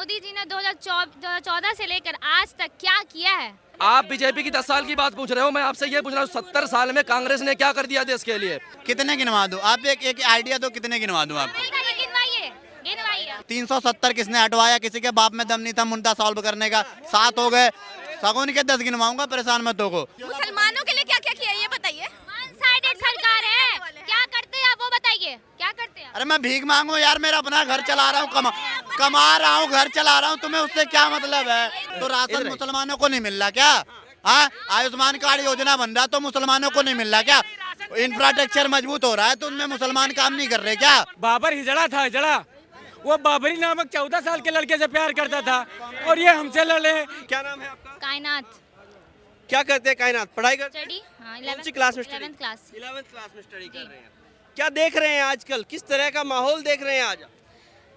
मोदी जी ने 2014 से लेकर आज तक क्या किया है? आप बीजेपी की 10 साल की बात पूछ रहे हो, मैं आपसे ये पूछ रहा हूँ 70 साल में कांग्रेस ने क्या कर दिया देश के लिए? कितने गिनवा दूं? आप एक आइडिया दो, कितने गिनवा दूं आपको? गिनवाइए, गिनवाइए। 370 किसने हटवाया? किसी के बाप में दम नहीं था मुद्दा सॉल्व करने का। 7 हो गए, सगुन के 10 गिनवाऊंगा, परेशान मत हो। मुसलमानों के लिए क्या क्या किया ये बताइए। वन साइडेड सरकार है, क्या करते हैं आप वो बताइए, क्या करते हैं? अरे मैं भीख मांगू यार, मेरा अपना घर चला रहा हूँ, कमा रहा हूँ, घर चला रहा हूँ, तुम्हें उससे क्या मतलब है? तो राशन मुसलमानों को नहीं मिल रहा क्या? हाँ, आयुष्मान कार्ड योजना बन रहा तो मुसलमानों को नहीं मिल रहा क्या? इंफ्रास्ट्रक्चर मजबूत हो रहा है तो उनमें मुसलमान काम नहीं कर रहे क्या? बाबर हिजड़ा था, हिजड़ा। वो बाबरी नामक 14 साल के लड़के से प्यार करता था और ये हमसे लड़े। क्या नाम है आपका? कायनात क्या करते हैं कायनात? पढ़ाई करते हैं? स्टडी। हाँ, कौन सी क्लास में? 11th class. 11th क्लास में स्टडी कर रहे हैं। क्या देख रहे हैं आजकल, किस तरह का माहौल देख रहे हैं आज?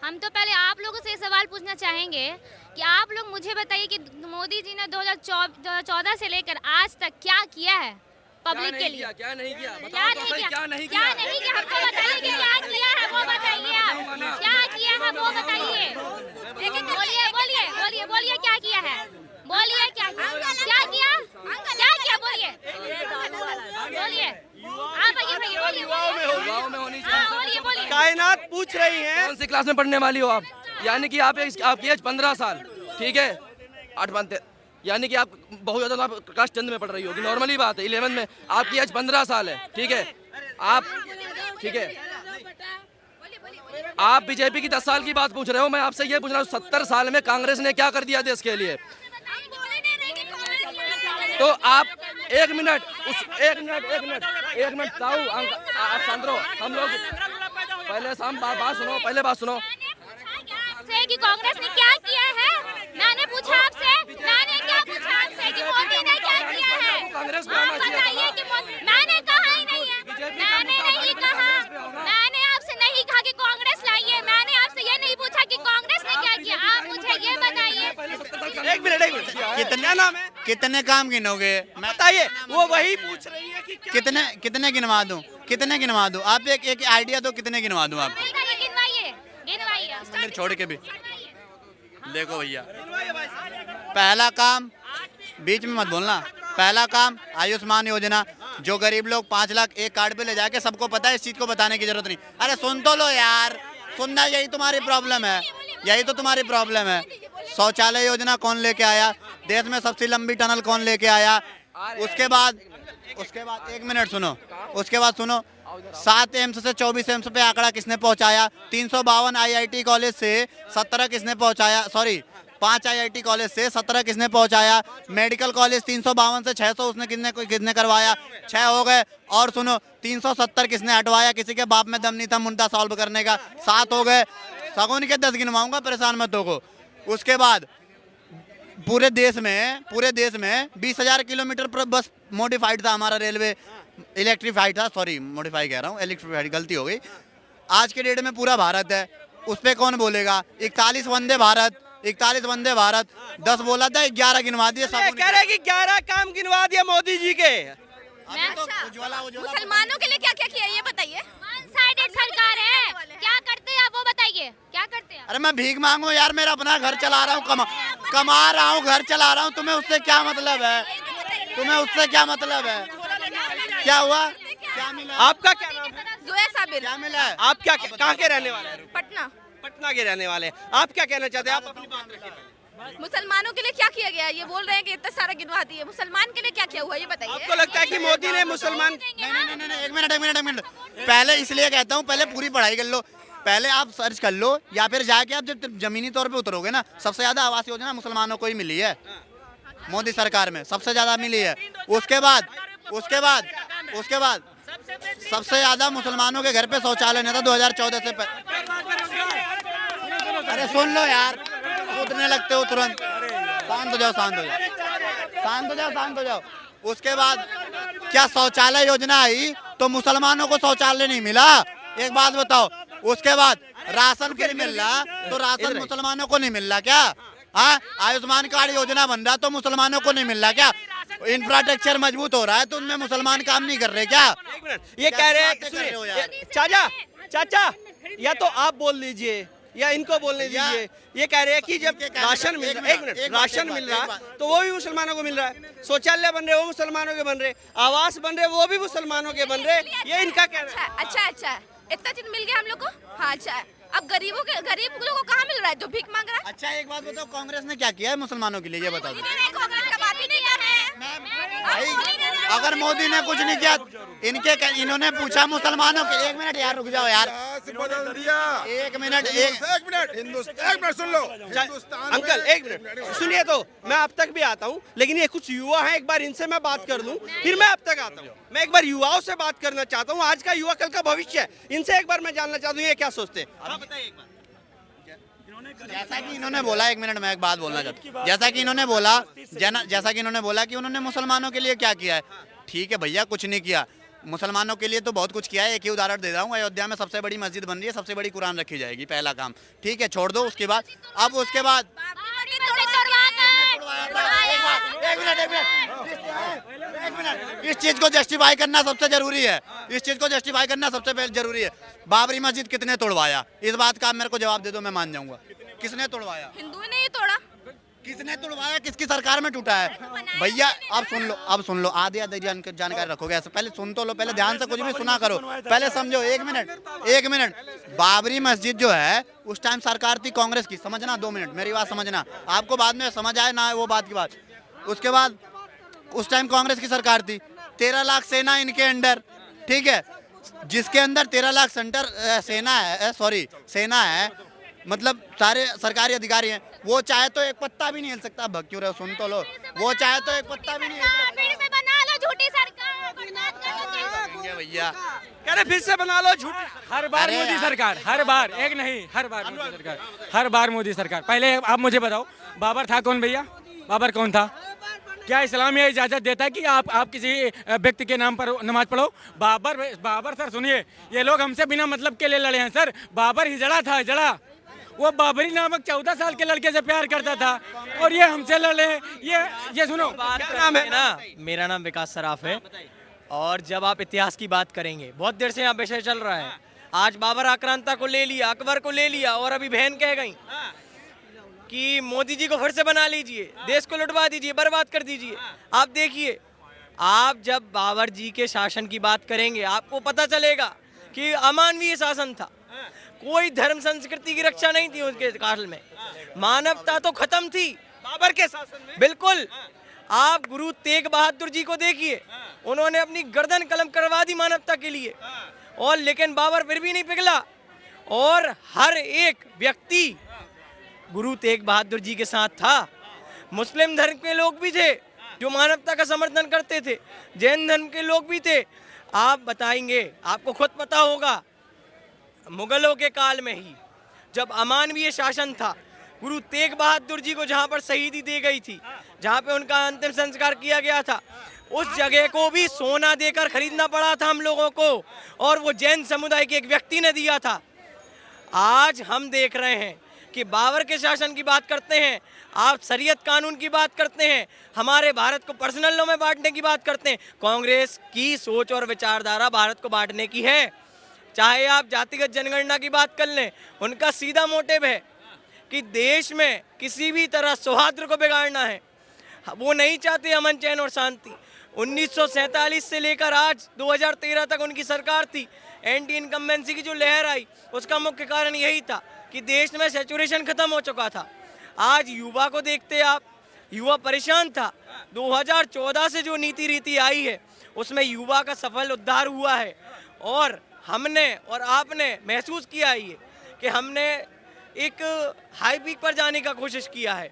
हम तो पहले आप लोगों से ये सवाल पूछना चाहेंगे कि आप लोग मुझे बताइए कि मोदी जी ने 2014 से लेकर आज तक क्या किया है पब्लिक के लिए? क्या नहीं किया? क्या बताओ तो नहीं सही, किया? क्या नहीं क्या किया? नहीं किया? हमको बताइए कि क्या किया है वो बताइए। आप क्या किया है वो बताइए। बोलिए बोलिए बोलिए बोलिए, क्या किया है? बोलिए क्या किया? क्या किया? क्या किया? बोलिए बोलिए। आप आइए भैया, बोलिए युवाओं में होनी हाँ, बोलिए बोलिए। कायनात पूछ रही है। कौन सी क्लास में पढ़ने वाली हो आप? यानी कि आपकी एज 15 साल, ठीक है? 8 बनते, यानी कि आप बहुत ज़्यादा, आप क्लास 10 में पढ़ रही होगी, नॉर्मली बात है। 11 में आपकी एज 15 साल है, ठीक है? आप, ठीक है, आप बीजेपी की 10 साल की बात पूछ रहे हो, मैं आपसे ये पूछ रहा हूँ 70 साल में कांग्रेस ने क्या कर दिया देश के लिए? तो आप एक मिनट ताऊ, आप शांत रहो। हम लोग पहले बात सुनो। आपसे कि कांग्रेस ने क्या किया है? मैंने पूछा आपसे, मैंने क्या पूछा आपसे कि मोदी ने क्या किया है? कांग्रेस में आप आना चाहिए बताइए कि मैंने कहा ही नहीं है, मैंने नहीं कहा, मैंने आपसे नहीं कहा कि कांग्रेस लाइए, मैंने आपसे ये नहीं पूछा कि कांग्रेस ने क्या किया। आप मुझे ये बताइए। एक मिनट क्या नाम है? कितने काम गिनोगे? मैं बताइए। वो वही पूछ रही है कि कितने गिनवा दूं? कितने गिनवा दूं? आप एक आइडिया दो, कितने गिनवा दूं आपको? गिनवाइए, गिनवाइए। मंदिर छोड़ के भी देखो भैया, पहला काम, बीच में मत बोलना। पहला काम आयुष्मान योजना, जो गरीब लोग 5 लाख एक कार्ड पे ले जाके, सबको पता है, इस चीज को बताने की जरूरत नहीं। अरे सुन तो लो यार, सुनना, यही तुम्हारी प्रॉब्लम है, यही तो तुम्हारी प्रॉब्लम है। शौचालय योजना कौन लेके आया? देश में सबसे लंबी टनल कौन लेके आया? उसके बाद एक मिनट सुनो, उसके बाद सुनो, 7 एम्स से 24 एम्स पे आंकड़ा किसने पहुंचाया? 352 आईआईटी कॉलेज से 17 किसने पहुंचाया? सॉरी, 5 आईआईटी कॉलेज से 17 किसने पहुंचाया? मेडिकल कॉलेज 352 से 600 उसने किसने करवाया? 6 हो गए। और सुनो, 370 किसने हटवाया? किसी के बाप में दम नहीं था मुद्दा सॉल्व करने का। 7 हो गए, सगुन के 10 गिनवाऊंगा, परेशान मत हो। उसके बाद पूरे देश में 20,000 किलोमीटर पर बस मॉडिफाइड था हमारा रेलवे, इलेक्ट्रीफाइड था, सॉरी मॉडिफाई कह रहा हूँ, इलेक्ट्रीफाइड, गलती हो गई। आज के डेट में पूरा भारत है, उस पर कौन बोलेगा? 41 वंदे भारत, 10 बोला था, 11 गिनवा दिए। कह रहे हैं कि 11 काम गिनवा दिया मोदी जी के। मुसलमानों के लिए क्या क्या किया ये बताइए। वन साइडेड सरकार है, क्या करते हैं आप वो बताइए, क्या करते हैं? अरे मैं भीख मांगू यार, मेरा अपना घर चला रहा हूँ, कमा रहा हूँ, घर चला रहा हूँ, तुम्हें उससे क्या मतलब है? तुम्हें उससे क्या मतलब है? क्या हुआ? क्या मिला? आपका क्या नाम है? जोया साबिर। क्या मिला है? आप क्या कहाँ के रहने वाले हैं? पटना। पटना के रहने वाले हैं। आप क्या कहना चाहते हैं? आप अपनी बात रखिए। मुसलमानों के लिए क्या किया गया? ये बोल रहे हैं कि इतना सारा गिनवा दिए, मुसलमान के लिए क्या किया हुआ ये बताइए। आपको लगता है कि मोदी ने मुसलमान? नहीं, एक मिनट। पहले इसलिए कहता हूँ, पहले पूरी पढ़ाई कर लो, पहले आप सर्च कर लो, या फिर जाके आप जब जमीनी तौर पे उतरोगे ना, सबसे ज्यादा आवास योजना मुसलमानों को ही मिली है, मोदी सरकार में सबसे ज्यादा मिली है। उसके बाद सबसे ज्यादा मुसलमानों के घर पे शौचालय नहीं था 2014 से अरे सुन लो यार, कूदने लगते हो तुरंत। शांत हो जाओ। उसके बाद क्या शौचालय योजना आई तो मुसलमानों को शौचालय नहीं मिला? एक बात बताओ। उसके बाद राशन फ्री मिल रहा तो राशन मुसलमानों को नहीं मिल रहा क्या? हाँ, आयुष्मान कार्ड योजना बन रहा तो मुसलमानों को नहीं मिल रहा क्या? इंफ्रास्ट्रक्चर मजबूत हो रहा है तो उनमें मुसलमान काम नहीं कर रहे क्या? ये कह रहे हैं, चाचा या तो आप बोल लीजिए या इनको बोलने दीजिए। ये कह रहे हैं कि जब राशन मिल रहा है, एक मिनट, राशन मिल रहा है तो वो भी मुसलमानों को मिल रहा है, शौचालय बन रहे वो मुसलमानों के बन रहे, आवास बन रहे वो भी मुसलमानों के बन रहे, ये इनका कहना है। अच्छा इतना चीज मिल गया हम लोग को। हाँ अच्छा, अब गरीब लोगों को कहाँ मिल रहा है जो भीख मांग रहा है? अच्छा एक बात बताओ, कांग्रेस ने क्या किया है मुसलमानों के लिए, ये बताओ। कांग्रेस का बात ही नहीं कर रहे हैं। भाई अगर मोदी ने कुछ नहीं किया, इन्होंने पूछा मुसलमानों के, एक मिनट यार रुक जाओ यार, बदल दिया। एक मिनट हिंदुस्तान, एक मिनट सुन लो। अंकल एक मिनट सुनिए, तो मैं अब तक भी आता हूँ, लेकिन ये कुछ युवा हैं, एक बार इनसे मैं बात कर लूँ, फिर मैं अब तक आता हूँ। मैं एक बार युवाओं से बात करना चाहता हूँ, आज का युवा कल का भविष्य है, इनसे एक बार मैं जानना चाहता हूँ ये क्या सोचते हैं। बताइए एक बार। जैसा कि इन्होंने बोला, एक मिनट मैं एक बात बोलना चाहता हूँ, जैसा कि इन्होंने बोला कि उन्होंने मुसलमानों के लिए क्या किया है। ठीक है भैया, कुछ नहीं किया, मुसलमानों के लिए तो बहुत कुछ किया है। एक ही उदाहरण दे रहा हूँ, अयोध्या में सबसे बड़ी मस्जिद बन रही है, सबसे बड़ी कुरान रखी जाएगी, पहला काम। ठीक है, छोड़ दो उसके बाद। अब उसके बाद एक मिनट, इस चीज को जस्टिफाई करना सबसे जरूरी है, इस चीज को जस्टिफाई करना सबसे जरूरी है। बाबरी मस्जिद कितने तोड़वाया, इस बात का आप मेरे को जवाब दे दो, मैं मान जाऊंगा। किसने तोड़वाया? हिंदुओं ने ही तोड़ा। किसने तोड़वाया? किसकी सरकार में टूटा है? भैया अब सुन लो, आधी जानकारी रखोगे, ऐसे पहले सुन तो लो, पहले ध्यान से कुछ भी सुना करो, पहले समझो। एक मिनट, बाबरी मस्जिद जो है उस टाइम सरकार थी कांग्रेस की, समझना, 2 मिनट मेरी बात समझना, आपको बाद में समझ आए ना वो बात की बात। उसके बाद उस टाइम कांग्रेस की सरकार थी, 13 लाख सेना इनके अंडर, ठीक है, जिसके अंदर 13 लाख सेना है, मतलब सारे सरकारी अधिकारी हैं। वो चाहे तो एक पत्ता भी नहीं हिल सकता। भग क्यों रहे हो, सुन तो लो, वो चाहे तो एक पत्ता भी नहीं हिल सकता। फिर से बना लो झूठी सरकार, बर्बाद कर दो। भैया कह रहे फिर से बना लो झूठ। हर बार मोदी सरकार, हर बार, एक नहीं, हर बार मोदी सरकार, हर बार मोदी सरकार। पहले आप मुझे बताओ, बाबर था कौन भैया? बाबर कौन था? क्या इस्लाम ये इजाज़त देता है कि आप किसी व्यक्ति के नाम पर नमाज पढ़ो? बाबर सर सुनिए, ये लोग हमसे बिना मतलब के लिए लड़े हैं सर। बाबर हिजड़ा था, हिजड़ा। वो बाबरी नामक 14 साल के लड़के से प्यार करता था और ये हमसे लड़े। ये सुनो, क्या नाम है ना? मेरा नाम विकास सराफ है। और जब आप इतिहास की बात करेंगे, बहुत देर से यहाँ विषय चल रहा है। आज बाबर आक्रांता को ले लिया, अकबर को ले लिया, और अभी बहन कह गई कि मोदी जी को फिर से बना लीजिए, देश को लुटवा दीजिए, बर्बाद कर दीजिए। आप देखिए, आप जब बाबर जी के शासन की बात करेंगे, आपको पता चलेगा कि अमानवीय शासन था, कोई धर्म संस्कृति की रक्षा नहीं थी उनके काल में, मानवता तो खत्म थी बाबर के शासन में। बिल्कुल। आप गुरु तेग बहादुर जी को देखिए, उन्होंने अपनी गर्दन कलम करवा दी मानवता के लिए, और लेकिन बाबर फिर भी नहीं पिघला। और हर एक व्यक्ति गुरु तेग बहादुर जी के साथ था। मुस्लिम धर्म के लोग भी थे जो मानवता का समर्थन करते थे, जैन धर्म के लोग भी थे। आप बताएंगे, आपको खुद पता होगा, मुगलों के काल में ही जब अमानवीय शासन था, गुरु तेग बहादुर जी को जहाँ पर शहीदी दी गई थी, जहाँ पे उनका अंतिम संस्कार किया गया था, उस जगह को भी सोना देकर खरीदना पड़ा था हम लोगों को, और वो जैन समुदाय के एक व्यक्ति ने दिया था। आज हम देख रहे हैं कि बाबर के शासन की बात करते हैं, आप शरीयत कानून की बात करते हैं, हमारे भारत को पर्सनल लॉ में बांटने की बात करते हैं। कांग्रेस की सोच और विचारधारा भारत को बांटने की है। चाहे आप जातिगत जनगणना की बात कर लें, उनका सीधा मोटिव है कि देश में किसी भी तरह सौहार्द को बिगाड़ना है। वो नहीं चाहते अमन चैन और शांति। 1947 से लेकर आज 2013 तक उनकी सरकार थी। एंटी इनकम्बेंसी की जो लहर आई, उसका मुख्य कारण यही था कि देश में सैचुरेशन खत्म हो चुका था। आज युवा को देखते आप, युवा परेशान था। 2014 से जो नीति रीति आई है, उसमें युवा का सफल उद्धार हुआ है, और हमने और आपने महसूस किया है कि हमने एक हाई पीक पर जाने का कोशिश किया है।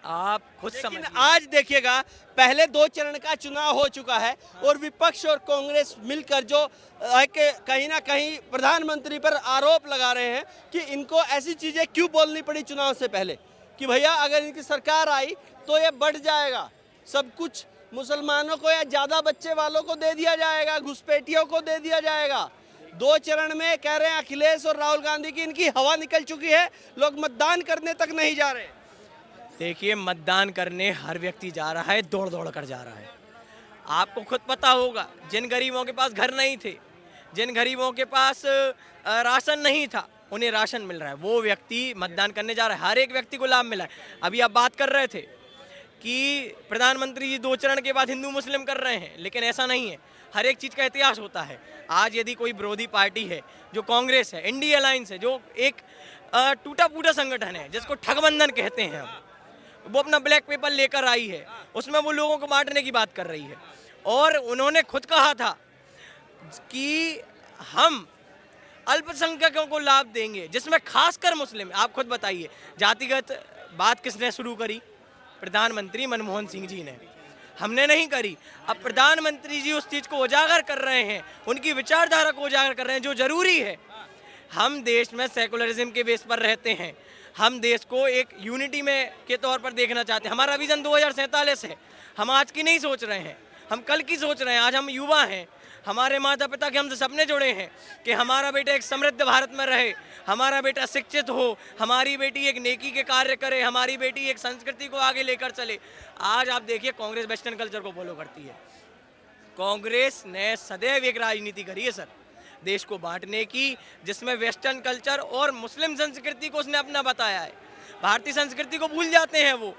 आप खुद समझ। आज देखिएगा, पहले 2 चरण का चुनाव हो चुका है और विपक्ष और कांग्रेस मिलकर जो कहीं ना कहीं प्रधानमंत्री पर आरोप लगा रहे हैं कि इनको ऐसी चीजें क्यों बोलनी पड़ी चुनाव से पहले कि भैया अगर इनकी सरकार आई तो ये बढ़ जाएगा, सब कुछ मुसलमानों को या ज्यादा बच्चे वालों को दे दिया जाएगा, घुसपैठियों को दे दिया जाएगा। 2 चरण में कह रहे हैं अखिलेश और राहुल गांधी की इनकी हवा निकल चुकी है, लोग मतदान करने तक नहीं जा रहे। देखिए, मतदान करने हर व्यक्ति जा रहा है, दौड़ दौड़ कर जा रहा है। आपको खुद पता होगा, जिन गरीबों के पास घर नहीं थे, जिन गरीबों के पास राशन नहीं था, उन्हें राशन मिल रहा है, वो व्यक्ति मतदान करने जा रहा है, हर एक व्यक्ति को लाभ मिला है। अभी आप बात कर रहे थे कि प्रधानमंत्री जी 2 चरण के बाद हिंदू मुस्लिम कर रहे हैं, लेकिन ऐसा नहीं है। हर एक चीज़ का इतिहास होता है। आज यदि कोई विरोधी पार्टी है, जो कांग्रेस है, इंडिया अलायंस है, जो एक टूटा फूटा संगठन है जिसको ठगबंधन कहते हैं हम, वो अपना ब्लैक पेपर लेकर आई है, उसमें वो लोगों को बांटने की बात कर रही है। और उन्होंने खुद कहा था कि हम अल्पसंख्यकों को लाभ देंगे, जिसमें खासकर मुस्लिम। आप खुद बताइए, जातिगत बात किसने शुरू करी? प्रधानमंत्री मनमोहन सिंह जी ने, हमने नहीं करी। अब प्रधानमंत्री जी उस चीज़ को उजागर कर रहे हैं, उनकी विचारधारा को उजागर कर रहे हैं जो जरूरी है। हम देश में सेकुलरिज्म के बेस पर रहते हैं, हम देश को एक यूनिटी में के तौर पर देखना चाहते हैं। हमारा विजन 2047 है। हम आज की नहीं सोच रहे हैं, हम कल की सोच रहे हैं। आज हम युवा हैं, हमारे माता पिता के हमसे सपने जुड़े हैं कि हमारा बेटा एक समृद्ध भारत में रहे, हमारा बेटा शिक्षित हो, हमारी बेटी एक नेकी के कार्य करे, हमारी बेटी एक संस्कृति को आगे लेकर चले। आज आप देखिए, कांग्रेस वेस्टर्न कल्चर को फॉलो करती है। कांग्रेस ने सदैव एक राजनीति करी है सर, देश को बांटने की, जिसमें वेस्टर्न कल्चर और मुस्लिम संस्कृति को उसने अपना बताया है। भारतीय संस्कृति को भूल जाते हैं वो।